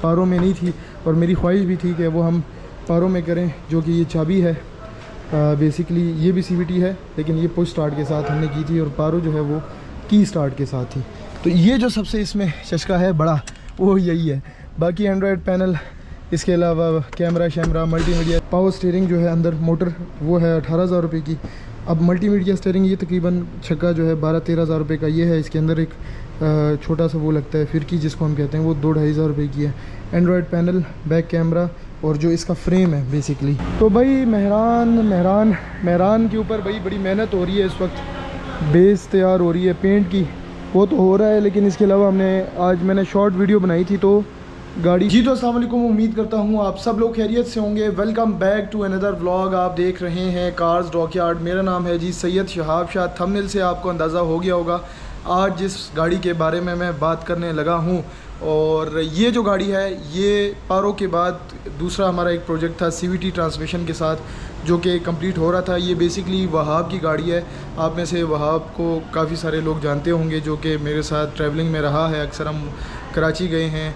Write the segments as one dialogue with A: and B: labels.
A: पारों में नहीं थी और मेरी ख्वाहिश भी थी कि वो हम पारों में करें, जो कि ये चाबी है। बेसिकली ये भी CVT है, लेकिन ये पुश स्टार्ट के साथ हमने की थी और पारो जो है वो की स्टार्ट के साथ थी। तो ये जो सबसे इसमें चस्का है बड़ा, वो यही है। बाकी एंड्रॉयड पैनल, इसके अलावा कैमरा शैमरा, मल्टीमीडिया, पावर स्टीयरिंग जो है अंदर मोटर वो है 18,000 रुपये की। अब मल्टीमीडिया स्टीयरिंग ये तकरीबन छक्का जो है 12-13 हज़ार रुपये का ये है। इसके अंदर एक छोटा सा वो लगता है फिरकी जिसको हम कहते हैं, वो 2-2.5 हज़ार रुपये की है। एंड्रॉयड पैनल, बैक कैमरा और जो इसका फ्रेम है बेसिकली। तो भाई मेहरान के ऊपर भाई बड़ी मेहनत हो रही है इस वक्त। बेस तैयार हो रही है पेंट की, वो तो हो रहा है, लेकिन इसके अलावा मैंने शॉर्ट वीडियो बनाई थी तो गाड़ी जी। तो अस्सलाम वालेकुम, उम्मीद करता हूँ आप सब लोग खैरियत से होंगे। Welcome back to another vlog. आप देख रहे हैं कार्स डॉकयार्ड। मेरा नाम है जी सैयद शहाब शाह। थंबनेल से आपको अंदाज़ा हो गया होगा आज जिस गाड़ी के बारे में मैं बात करने लगा हूँ। और ये जो गाड़ी है ये पारो के बाद दूसरा हमारा एक प्रोजेक्ट था CVT ट्रांसमिशन के साथ, जो कि कंप्लीट हो रहा था। ये बेसिकली वहाब की गाड़ी है। आप में से वहाब को काफ़ी सारे लोग जानते होंगे, जो कि मेरे साथ ट्रैवलिंग में रहा है। अक्सर हम कराची गए हैं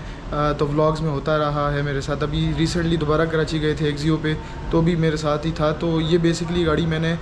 A: तो व्लॉग्स में होता रहा है मेरे साथ। अभी रिसेंटली दोबारा कराची गए थे एक्जियो पे, तो भी मेरे साथ ही था। तो ये बेसिकली गाड़ी मैंने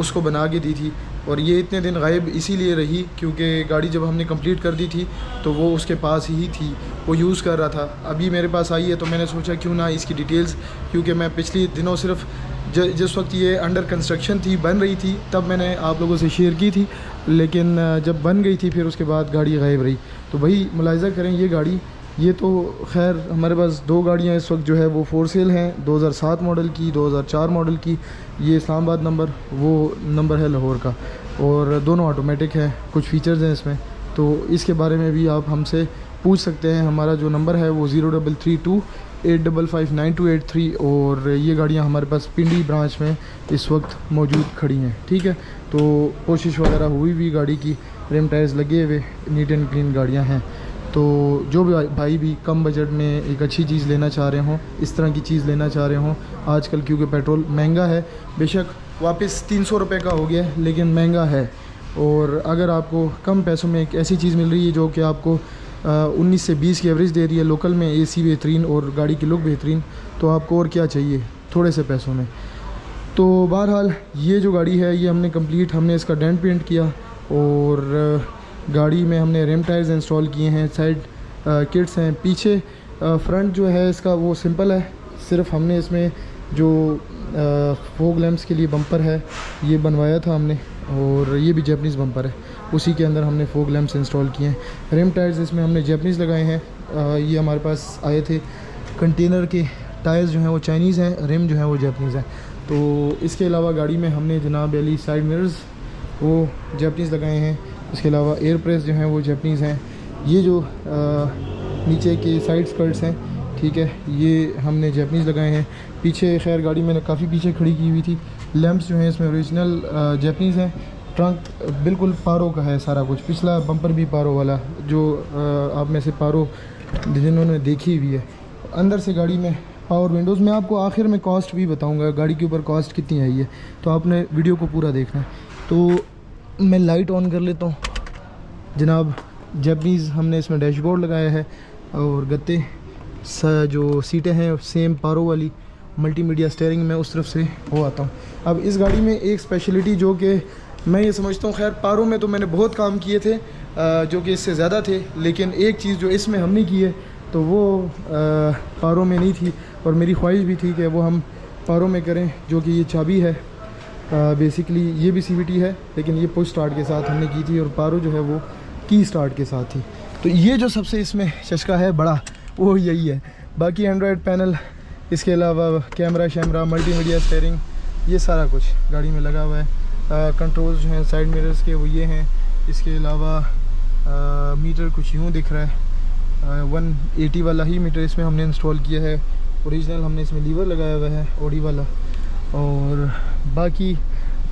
A: उसको बना के दी थी और ये इतने दिन गायब इसीलिए रही क्योंकि गाड़ी जब हमने कंप्लीट कर दी थी तो वो उसके पास ही थी, वो यूज़ कर रहा था। अभी मेरे पास आई है तो मैंने सोचा क्यों ना इसकी डिटेल्स, क्योंकि मैं पिछले दिनों सिर्फ जिस वक्त ये अंडर कंस्ट्रक्शन थी, बन रही थी, तब मैंने आप लोगों से शेयर की थी, लेकिन जब बन गई थी फिर उसके बाद गाड़ी गायब रही। तो भाई मुलाहिज़ा करें ये गाड़ी, ये तो खैर हमारे पास 2 गाड़ियाँ इस वक्त जो है वो फॉर सेल हैं। 2007 मॉडल की, 2004 मॉडल की। ये इस्लामाबाद नंबर, वो नंबर है लाहौर का, और दोनों ऑटोमेटिक है। कुछ फ़ीचर्स हैं इसमें, तो इसके बारे में भी आप हमसे पूछ सकते हैं। हमारा जो नंबर है वो 033285598283। और ये गाड़ियाँ हमारे पास पिंडी ब्रांच में इस वक्त मौजूद खड़ी हैं, ठीक है। तो कोशिश वगैरह हुई भी गाड़ी की, रिम टायर्स लगे हुए, नीट एंड क्लीन गाड़ियाँ हैं। तो जो भी भाई भी कम बजट में एक अच्छी चीज़ लेना चाह रहे हों, इस तरह की चीज़ लेना चाह रहे हों आजकल, क्योंकि पेट्रोल महंगा है, बेशक वापस 300 रुपये का हो गया है, लेकिन महंगा है। और अगर आपको कम पैसों में एक ऐसी चीज़ मिल रही है जो कि आपको 19 से 20 की एवरेज दे रही है, लोकल में AC बेहतरीन और गाड़ी की लुक बेहतरीन, तो आपको और क्या चाहिए थोड़े से पैसों में। तो बहरहाल ये जो गाड़ी है ये हमने इसका डेंट पेंट किया और गाड़ी में हमने रिम टायर्स इंस्टॉल किए हैं, साइड किट्स हैं। पीछे फ्रंट जो है इसका वो सिंपल है, सिर्फ हमने इसमें जो फॉग लैंप्स के लिए बम्पर है ये बनवाया था हमने, और ये भी जैपनीज़ बम्पर है, उसी के अंदर हमने फॉग लैंप्स इंस्टॉल किए हैं। रिम टायर्स इसमें हमने जैपनीज़ लगाए हैं। ये हमारे पास आए थे कंटेनर के टायर्स, जो हैं वो चाइनीज़ हैं, रिम जो है वो जैपनीज़ हैं। तो इसके अलावा गाड़ी में हमने जनाब अली साइड मिरर्स वो जैपनीज़ लगाए हैं। इसके अलावा एयर प्रेस जो हैं वो जैपनीज़ हैं। ये जो नीचे के साइड स्कर्ट्स हैं, ठीक है, ये हमने जैपनीज़ लगाए हैं। पीछे खैर गाड़ी मैंने काफ़ी पीछे खड़ी की हुई थी। लैंप्स जो हैं इसमें ओरिजिनल जैपनीज़ हैं। ट्रंक बिल्कुल पारो का है सारा कुछ, पिछला बम्पर भी पारो वाला, जो आप में से पारो जिन्होंने देखी हुई है। अंदर से गाड़ी में पावर विंडोज़, मैं आपको आखिर में कॉस्ट भी बताऊँगा गाड़ी के ऊपर कॉस्ट कितनी आई है, तो आपने वीडियो को पूरा देखना है। तो मैं लाइट ऑन कर लेता हूँ जनाब। जैपनीज़ हमने इसमें डैशबोर्ड लगाया है और गत्ते जो सीटें हैं सेम पारो वाली। मल्टीमीडिया स्टीयरिंग में उस तरफ से हो आता हूँ। अब इस गाड़ी में एक स्पेशलिटी जो कि मैं ये समझता हूँ, खैर पारो में तो मैंने बहुत काम किए थे जो कि इससे ज़्यादा थे, लेकिन एक चीज़ जो इसमें हमने की है तो वो पारो में नहीं थी और मेरी ख्वाहिश भी थी कि वो हम पारो में करें, जो कि ये चाबी है। बेसिकली ये भी CVT है, लेकिन ये पुश स्टार्ट के साथ हमने की थी और पारो जो है वो की स्टार्ट के साथ थी। तो ये जो सबसे इसमें चस्का है बड़ा, वो यही है। बाकी एंड्रॉयड पैनल, इसके अलावा कैमरा शैमरा, मल्टीमीडिया स्टीयरिंग, ये सारा कुछ गाड़ी में लगा हुआ है। कंट्रोल्स जो हैं साइड मिरर्स के वो ये हैं। इसके अलावा मीटर कुछ यूँ दिख रहा है, 180 वाला ही मीटर इसमें हमने इंस्टॉल किया है। ओरिजिनल हमने इसमें लीवर लगाया हुआ है ओडी वाला। और बाकी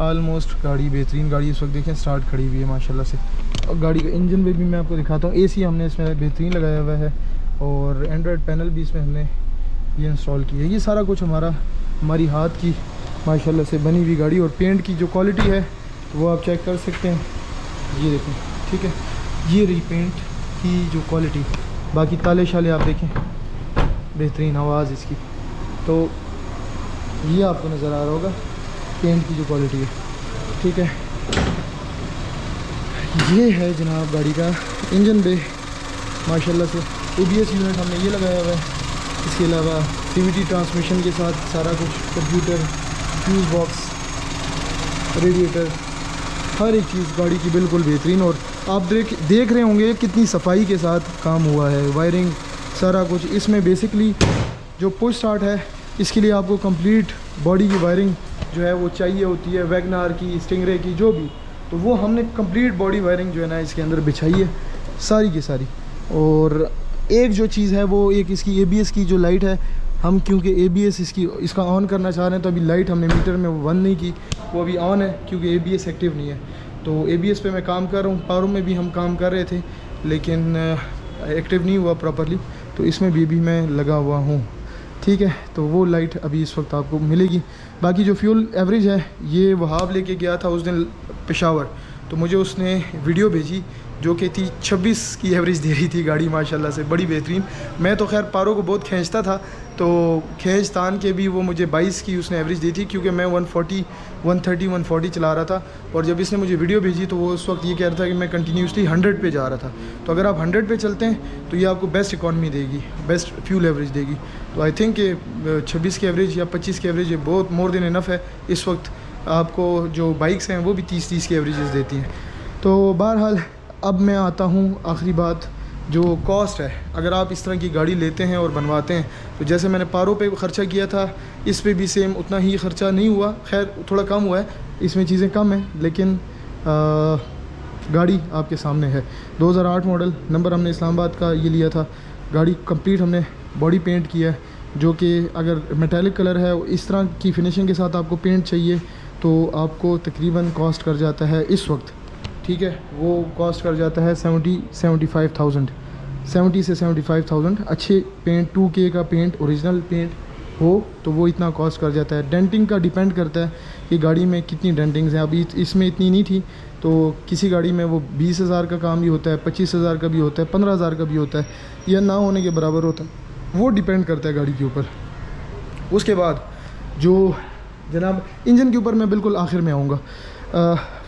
A: आलमोस्ट गाड़ी बेहतरीन गाड़ी इस वक्त देखें स्टार्ट खड़ी हुई है माशाल्लाह से। और गाड़ी का इंजन में भी मैं आपको दिखाता हूँ। AC हमने इसमें बेहतरीन लगाया हुआ है और एंड्रॉयड पैनल भी इसमें हमने ये इंस्टॉल की है। ये सारा कुछ हमारी हाथ की माशाल्लाह से बनी हुई गाड़ी। और पेंट की जो क्वालिटी है तो वो आप चेक कर सकते हैं, ये देखें, ठीक है। ये रही पेंट की जो क्वालिटी, बाकी ताले शाले आप देखें, बेहतरीन आवाज़ इसकी। तो ये आपको नज़र आ रहा होगा पेंट की जो क्वालिटी है, ठीक है। ये है जनाब गाड़ी का इंजन बे माशाल्लाह से। ABS यूनिट हमने ये लगाया हुआ है। इसके अलावा CVT ट्रांसमिशन के साथ सारा कुछ, कंप्यूटर, फ्यूज़ बॉक्स, रेडिएटर, हर एक चीज़ गाड़ी की बिल्कुल बेहतरीन। और आप देख रहे होंगे कितनी सफाई के साथ काम हुआ है, वायरिंग सारा कुछ। इसमें बेसिकली जो पुश स्टार्ट है, इसके लिए आपको कंप्लीट बॉडी की वायरिंग जो है वो चाहिए होती है, वैगनार की, स्टिंगरे की, जो भी। तो वो हमने कंप्लीट बॉडी वायरिंग जो है ना इसके अंदर बिछाई है सारी की सारी। और एक जो चीज़ है वो एक इसकी ABS की जो लाइट है, हम क्योंकि ABS इसका ऑन करना चाह रहे हैं, तो अभी लाइट हमने मीटर में वो बंद नहीं की, वो अभी ऑन है क्योंकि ABS एक्टिव नहीं है। तो ABS पे मैं काम कर रहा हूँ, पारों में भी हम काम कर रहे थे लेकिन एक्टिव नहीं हुआ प्रॉपरली, तो इसमें भी मैं लगा हुआ हूँ, ठीक है। तो वो लाइट अभी इस वक्त आपको मिलेगी। बाकी जो फ्यूल एवरेज है, ये वहाब लेके गया था उस दिन पेशावर, तो मुझे उसने वीडियो भेजी जो कि थी 26 की एवरेज दे रही थी गाड़ी माशाल्लाह से, बड़ी बेहतरीन। मैं तो खैर पारों को बहुत खींचता था, तो खींच तान के भी वो मुझे 22 की उसने एवरेज दी थी, क्योंकि मैं 130, 140 चला रहा था। और जब इसने मुझे वीडियो भेजी तो वो उस वक्त ये कह रहा था कि मैं कंटिन्यूसली 100 पे जा रहा था। तो अगर आप 100 पे चलते हैं तो ये आपको बेस्ट इकॉनमी देगी, बेस्ट फ्यूल एवरेज देगी। तो आई थिंक 26 की एवरेज या 25 की एवरेज ये बहुत मोर देन इनफ है। इस वक्त आपको जो बाइक्स हैं वो भी 30 की एवरेजेस देती हैं। तो बहरहाल अब मैं आता हूँ आखिरी बात, जो कॉस्ट है। अगर आप इस तरह की गाड़ी लेते हैं और बनवाते हैं, तो जैसे मैंने पारों पे ख़र्चा किया था, इस पे भी सेम उतना ही ख़र्चा नहीं हुआ, खैर थोड़ा कम हुआ है, इसमें चीज़ें कम हैं, लेकिन गाड़ी आपके सामने है। 2008 मॉडल, नंबर हमने इस्लामाबाद का ये लिया था। गाड़ी कंप्लीट हमने बॉडी पेंट किया है, जो कि अगर मेटालिक कलर है, इस तरह की फिनिशिंग के साथ आपको पेंट चाहिए तो आपको तकरीबन कॉस्ट कर जाता है इस वक्त, ठीक है, वो कॉस्ट कर जाता है 70-75,000, 70 से 75,000। अच्छे पेंट 2K का पेंट, ओरिजिनल पेंट हो तो वो इतना कॉस्ट कर जाता है। डेंटिंग का डिपेंड करता है कि गाड़ी में कितनी डेंटिंग्स हैं। अभी इसमें इतनी नहीं थी, तो किसी गाड़ी में वो 20,000 का काम भी होता है, 25,000 का भी होता है, 15,000 का भी होता है, या ना होने के बराबर होता है, वो डिपेंड करता है गाड़ी के ऊपर। उसके बाद जो जनाब इंजन के ऊपर मैं बिल्कुल आखिर में आऊँगा।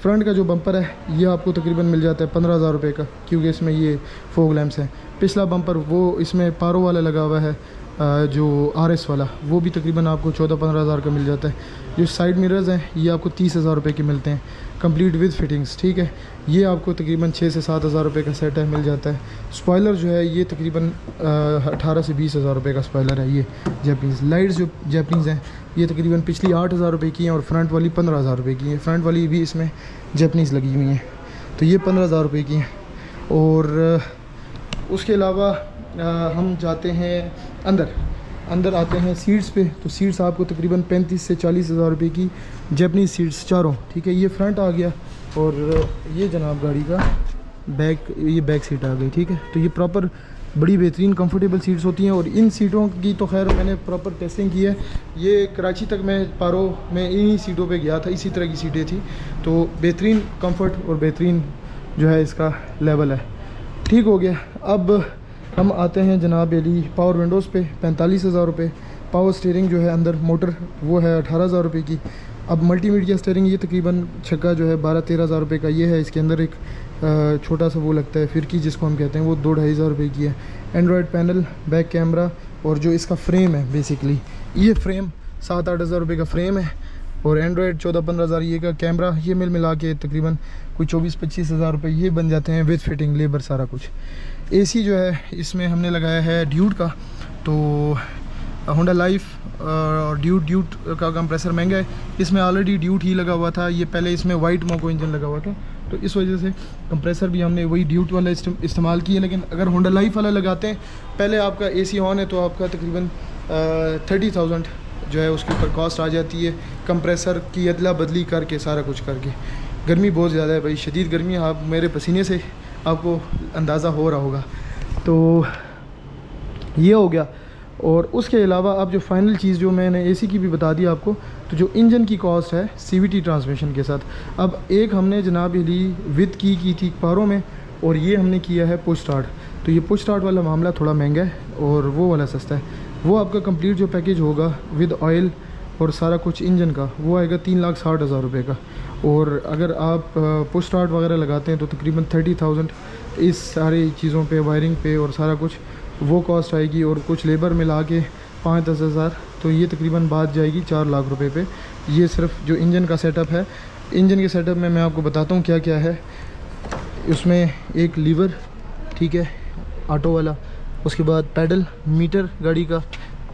A: फ्रंट का जो बम्पर है ये आपको तकरीबन मिल जाता है 15,000 रुपये का, क्योंकि इसमें ये फोग लैम्प्स हैं। पिछला बम्पर वो इसमें पारो वाला लगा हुआ है, जो RS वाला, वो भी तकरीबन आपको 14-15,000 का मिल जाता है। जो साइड मिरर्स हैं ये आपको 30,000 रुपये के मिलते हैं, कंप्लीट विद फिटिंग्स, ठीक है। ये आपको तकरीबन 6 से 7,000 रुपये का सेट है, मिल जाता है। स्पॉइलर जो है ये तकरीबन 18 से 20,000 रुपये का स्पॉइलर है। ये जैपनीज़ लाइट्स जो जैपनीज़ हैं ये तकरीबन पिछली 8,000 रुपये की हैं और फ्रंट वाली 15,000 रुपये की हैं। फ्रंट वाली भी इसमें जैपनीज़ लगी हुई हैं, तो ये 15,000 रुपये की हैं। और उसके अलावा हम जाते हैं अंदर आते हैं सीट्स पे। तो सीट्स आपको तकरीबन 35 से 40,000 रुपये की जैपनीज़ सीट्स चारों, ठीक है। ये फ्रंट आ गया और ये जनाब गाड़ी का बैक सीट आ गई, ठीक है। तो ये प्रॉपर बड़ी बेहतरीन कंफर्टेबल सीट्स होती हैं। और इन सीटों की तो खैर मैंने प्रॉपर टेस्टिंग की है। ये कराची तक मैं पारो में इन्हीं सीटों पे गया था, इसी तरह की सीटें थी। तो बेहतरीन कंफर्ट और बेहतरीन जो है इसका लेवल है, ठीक हो गया। अब हम आते हैं जनाब अली पावर विंडोज़ पे, 45,000 रुपये। पावर स्टीयरिंग जो है अंदर मोटर वो है 18,000 रुपये की। अब मल्टीमीडिया स्टीयरिंग ये तकरीबन छक्का जो है 12-13,000 रुपये का ये है। इसके अंदर एक छोटा सा वो लगता है फिरकी जिसको हम कहते हैं, वो 2-2,500 रुपये की है। एंड्रॉयड पैनल, बैक कैमरा और जो इसका फ्रेम है बेसिकली ये फ्रेम 7-8 हज़ार रुपये का फ्रेम है। और एंड्रॉयड 14-15 हज़ार ये का कैमरा, ये मिला के तकरीबन कोई 24-25 हज़ार रुपये ये बन जाते हैं विद फिटिंग लेबर सारा कुछ। एसी जो है इसमें हमने लगाया है ड्यूट का, तो होंडा लाइफ और ड्यूट का कंप्रेसर महंगा है। इसमें ऑलरेडी ड्यूट ही लगा हुआ था, ये पहले इसमें वाइट मोको इंजन लगा हुआ था, तो इस वजह से कंप्रेसर भी हमने वही ड्यूट वाला इस्तेमाल किया। लेकिन अगर होंडा लाइफ वाला लगाते हैं, पहले आपका एसी ऑन है तो आपका तकरीबन 30,000 जो है उसके ऊपर कॉस्ट आ जाती है, कंप्रेसर की अदला बदली करके सारा कुछ करके। गर्मी बहुत ज़्यादा है भाई, शदीद गर्मी है, आप मेरे पसीने से आपको अंदाज़ा हो रहा होगा। तो ये हो गया। और उसके अलावा अब जो फाइनल चीज़ जो मैंने एसी की भी बता दी आपको, तो जो इंजन की कॉस्ट है CVT ट्रांसमिशन के साथ। अब एक हमने जनाब अली विद की थी पारों में, और ये हमने किया है पुश स्टार्ट। तो ये पुश स्टार्ट वाला मामला थोड़ा महंगा है और वो वाला सस्ता है। वो आपका कंप्लीट जो पैकेज होगा विद ऑयल और सारा कुछ इंजन का, वो आएगा 3,60,000 रुपये का। और अगर आप पुश स्टार्ट वगैरह लगाते हैं तो तकरीबन 30,000 इस सारी चीज़ों पे, वायरिंग पे और सारा कुछ वो कॉस्ट आएगी। और कुछ लेबर मिला के 5-10 हज़ार, तो ये तकरीबन बात जाएगी 4 लाख रुपए पे। ये सिर्फ जो इंजन का सेटअप है। इंजन के सेटअप में मैं आपको बताता हूँ क्या क्या है। उसमें एक लीवर, ठीक है, ऑटो वाला, उसके बाद पैडल, मीटर गाड़ी का,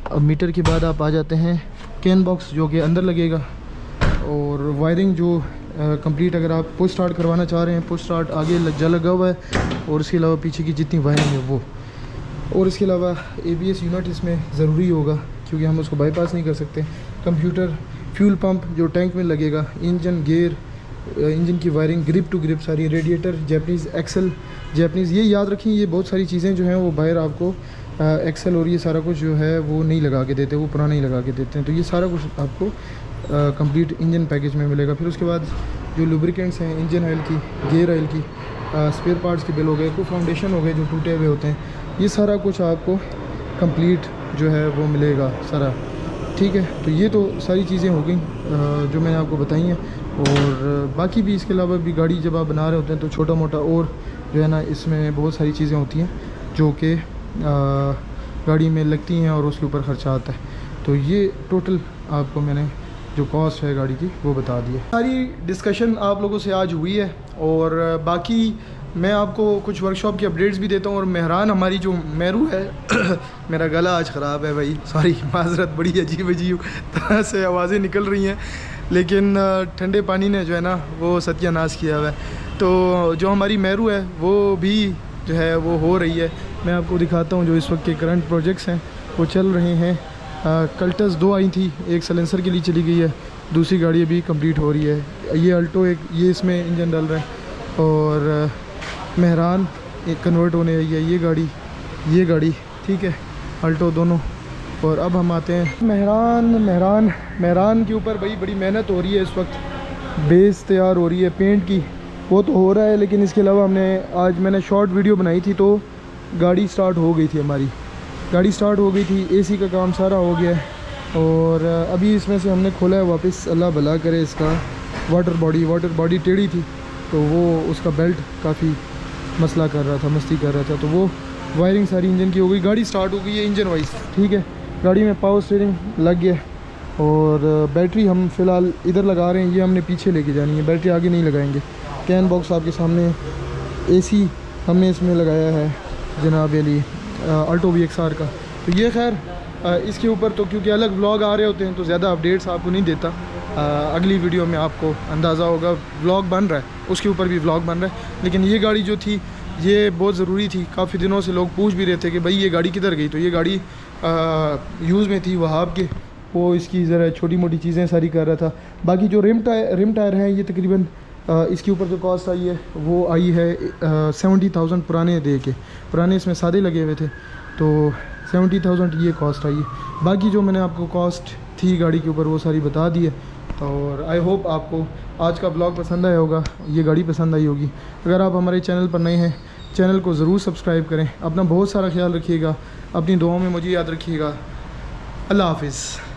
A: अब मीटर के बाद आप आ जाते हैं कैन बॉक्स जो कि अंदर लगेगा, और वायरिंग जो कंप्लीट अगर आप पुश स्टार्ट करवाना चाह रहे हैं, पुश स्टार्ट आगे लगा हुआ है, और इसके अलावा पीछे की जितनी वायरिंग है वो, और इसके अलावा ABS यूनिट इसमें ज़रूरी होगा क्योंकि हम उसको बाईपास नहीं कर सकते। कंप्यूटर, फ्यूल पंप जो टैंक में लगेगा, इंजन गेयर, इंजन की वायरिंग, ग्रिप टू ग्रिप सारी, रेडिएटर जापानीज़, एक्सल जापानीज़, ये याद रखें। ये बहुत सारी चीज़ें जो हैं वो बाहर आपको एक्सल और ये सारा कुछ जो है वो नहीं लगा के देते, वो पुराना ही लगा के देते हैं। तो ये सारा कुछ आपको कंप्लीट इंजन पैकेज में मिलेगा। फिर उसके बाद जो लुब्रिकेंट्स हैं, इंजन ऑयल की, गियर ऑयल की, स्पेयर पार्ट्स के बिल हो गए, कोई फाउंडेशन हो गए जो टूटे हुए होते हैं, ये सारा कुछ आपको कंप्लीट जो है वो मिलेगा सारा, ठीक है। तो ये तो सारी चीज़ें हो गई जो मैंने आपको बताई हैं। और बाकी भी इसके अलावा भी गाड़ी जब आप बना रहे होते हैं तो छोटा मोटा और जो है ना इसमें बहुत सारी चीज़ें होती हैं जो कि गाड़ी में लगती हैं और उसके ऊपर ख़र्चा आता है। तो ये टोटल आपको मैंने जो कॉस्ट है गाड़ी की वो बता दी है। सारी डिस्कशन आप लोगों से आज हुई है, और बाकी मैं आपको कुछ वर्कशॉप की अपडेट्स भी देता हूँ। और मेहरान हमारी जो मेरू है मेरा गला आज ख़राब है भाई, सॉरी, माजरत, बड़ी अजीब तरह से आवाज़ें निकल रही हैं, लेकिन ठंडे पानी ने जो है ना वो सत्यानाश किया हुआ है। तो जो हमारी मेरू है वो भी जो है वो हो रही है। मैं आपको दिखाता हूँ जो इस वक्त के करंट प्रोजेक्ट्स हैं वो चल रहे हैं। कल्टस 2 आई थी, एक सलेंसर के लिए चली गई है, दूसरी गाड़ी अभी कंप्लीट हो रही है। ये अल्टो एक, ये इसमें इंजन डल रहा है, और मेहरान एक कन्वर्ट होने आई है, ये गाड़ी, ठीक है, अल्टो दोनों। और अब हम आते हैं मेहरान के ऊपर भाई बड़ी मेहनत हो रही है इस वक्त। बेस तैयार हो रही है, पेंट की वो तो हो रहा है, लेकिन इसके अलावा आज मैंने शॉर्ट वीडियो बनाई थी तो गाड़ी स्टार्ट हो गई थी, हमारी गाड़ी स्टार्ट हो गई थी, AC का काम सारा हो गया है। और अभी इसमें से हमने खोला है वापस, अल्लाह भला करे। इसका वाटर बॉडी टेढ़ी थी तो वो उसका बेल्ट काफ़ी मसला कर रहा था, मस्ती कर रहा था, तो वो वायरिंग सारी इंजन की हो गई। गाड़ी स्टार्ट हो गई है इंजन वाइज, ठीक है। गाड़ी में पावर स्टीयरिंग लग गया, और बैटरी हम फ़िलहाल इधर लगा रहे हैं, ये हमने पीछे लेके जानी है, बैटरी आगे नहीं लगाएंगे। कैन बॉक्स आपके सामने, AC हमने इसमें लगाया है जनाब अली अल्टो VXR का। तो ये खैर इसके ऊपर तो क्योंकि अलग व्लॉग आ रहे होते हैं तो ज़्यादा अपडेट्स आपको नहीं देता। अगली वीडियो में आपको अंदाज़ा होगा, व्लॉग बन रहा है, उसके ऊपर भी व्लॉग बन रहा है। लेकिन ये गाड़ी जो थी ये बहुत ज़रूरी थी। काफ़ी दिनों से लोग पूछ भी रहे थे कि भाई ये गाड़ी किधर गई। तो ये गाड़ी यूज़ में थी वहाब के, वो इसकी ज़रा छोटी मोटी चीज़ें सारी कर रहा था। बाकी जो रिम टायर हैं ये तकरीबन इसके ऊपर जो कॉस्ट आई है वो आई है 70,000 पुराने इसमें सादे लगे हुए थे, तो 70,000 ये कॉस्ट आई है। बाकी जो मैंने आपको कॉस्ट थी गाड़ी के ऊपर वो सारी बता दी है। और आई होप आपको आज का ब्लॉग पसंद आया होगा, ये गाड़ी पसंद आई होगी। अगर आप हमारे चैनल पर नए हैं, चैनल को ज़रूर सब्सक्राइब करें। अपना बहुत सारा ख्याल रखिएगा, अपनी दुआओं में मुझे याद रखिएगा। अल्लाह हाफिज़।